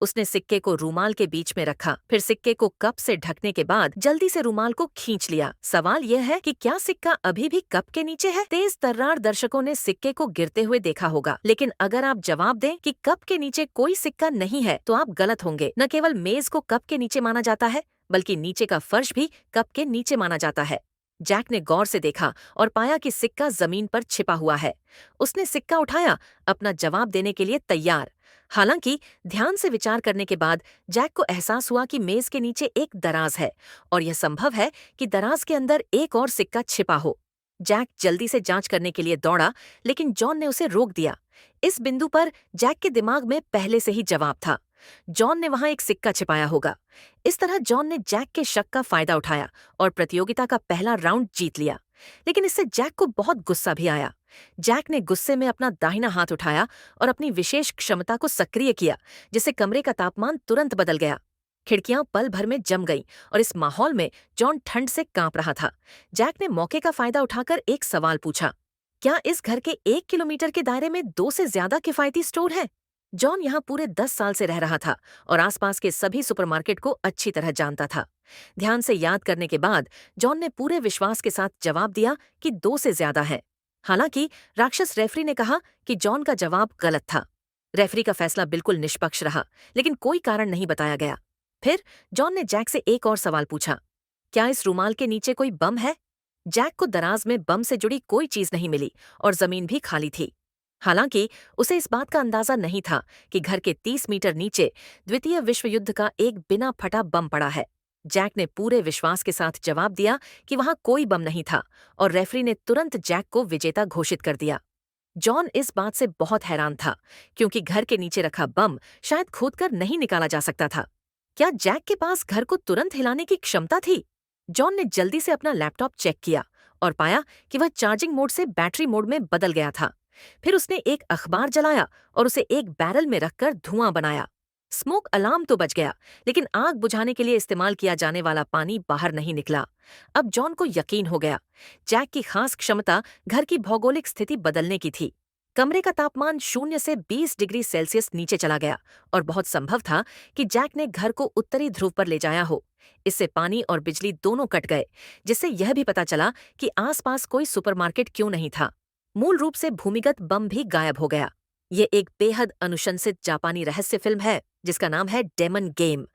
उसने सिक्के को रूमाल के बीच में रखा, फिर सिक्के को कप से ढकने के बाद जल्दी से रूमाल को खींच लिया। सवाल यह है कि क्या सिक्का अभी भी कप के नीचे है? तेज तर्रार दर्शकों ने सिक्के को गिरते हुए देखा होगा, लेकिन अगर आप जवाब दें कि कप के नीचे कोई सिक्का नहीं है तो आप गलत होंगे। न केवल मेज को कप के नीचे माना जाता है, बल्कि नीचे का फर्श भी कप के नीचे माना जाता है। जैक ने गौर से देखा और पाया कि सिक्का जमीन पर छिपा हुआ है। उसने सिक्का उठाया, अपना जवाब देने के लिए तैयार। हालांकि ध्यान से विचार करने के बाद जैक को एहसास हुआ कि मेज के नीचे एक दराज है और यह संभव है कि दराज के अंदर एक और सिक्का छिपा हो। जैक जल्दी से जांच करने के लिए दौड़ा, लेकिन जॉन ने उसे रोक दिया। इस बिंदु पर जैक के दिमाग में पहले से ही जवाब था। जॉन ने वहां एक सिक्का छिपाया होगा। इस तरह जॉन ने जैक के शक का फायदा उठाया और प्रतियोगिता का पहला राउंड जीत लिया। लेकिन इससे जैक को बहुत गुस्सा भी आया। जैक ने गुस्से में अपना दाहिना हाथ उठाया और अपनी विशेष क्षमता को सक्रिय किया, जिससे कमरे का तापमान तुरंत बदल गया। खिड़कियां पल भर में जम गईं और इस माहौल में जॉन ठंड से कांप रहा था। जैक ने मौके का फायदा उठाकर एक सवाल पूछा, क्या इस घर के 1 किलोमीटर के दायरे में 2 से ज्यादा किफायती स्टोर हैं? जॉन यहाँ पूरे 10 साल से रह रहा था और आसपास के सभी सुपरमार्केट को अच्छी तरह जानता था। ध्यान से याद करने के बाद जॉन ने पूरे विश्वास के साथ जवाब दिया कि 2 से ज्यादा है। हालांकि राक्षस रेफरी ने कहा कि जॉन का जवाब गलत था। रेफरी का फैसला बिल्कुल निष्पक्ष रहा, लेकिन कोई कारण नहीं बताया गया। फिर जॉन ने जैक से एक और सवाल पूछा, क्या इस रूमाल के नीचे कोई बम है? जैक को दराज में बम से जुड़ी कोई चीज नहीं मिली और जमीन भी खाली थी। हालांकि उसे इस बात का अंदाजा नहीं था कि घर के 30 मीटर नीचे द्वितीय विश्व युद्ध का एक बिना फटा बम पड़ा है। जैक ने पूरे विश्वास के साथ जवाब दिया कि वहां कोई बम नहीं था और रेफरी ने तुरंत जैक को विजेता घोषित कर दिया। जॉन इस बात से बहुत हैरान था, क्योंकि घर के नीचे रखा बम शायद खोदकर नहीं निकाला जा सकता था। क्या जैक के पास घर को तुरंत हिलाने की क्षमता थी? जॉन ने जल्दी से अपना लैपटॉप चेक किया और पाया कि वह चार्जिंग मोड से बैटरी मोड में बदल गया था। फिर उसने एक अखबार जलाया और उसे एक बैरल में रखकर धुआं बनाया। स्मोक अलार्म तो बच गया, लेकिन आग बुझाने के लिए इस्तेमाल किया जाने वाला पानी बाहर नहीं निकला। अब जॉन को यकीन हो गया, जैक की खास क्षमता घर की भौगोलिक स्थिति बदलने की थी। कमरे का तापमान 0 से 20 डिग्री सेल्सियस नीचे चला गया और बहुत संभव था कि जैक ने घर को उत्तरी ध्रुव पर ले जाया हो। इससे पानी और बिजली दोनों कट गए, जिससे यह भी पता चला कि आसपास कोई सुपरमार्केट क्यों नहीं था। मूल रूप से भूमिगत बम भी गायब हो गया। ये एक बेहद अनुशंसित जापानी रहस्य फिल्म है जिसका नाम है डेमन गेम,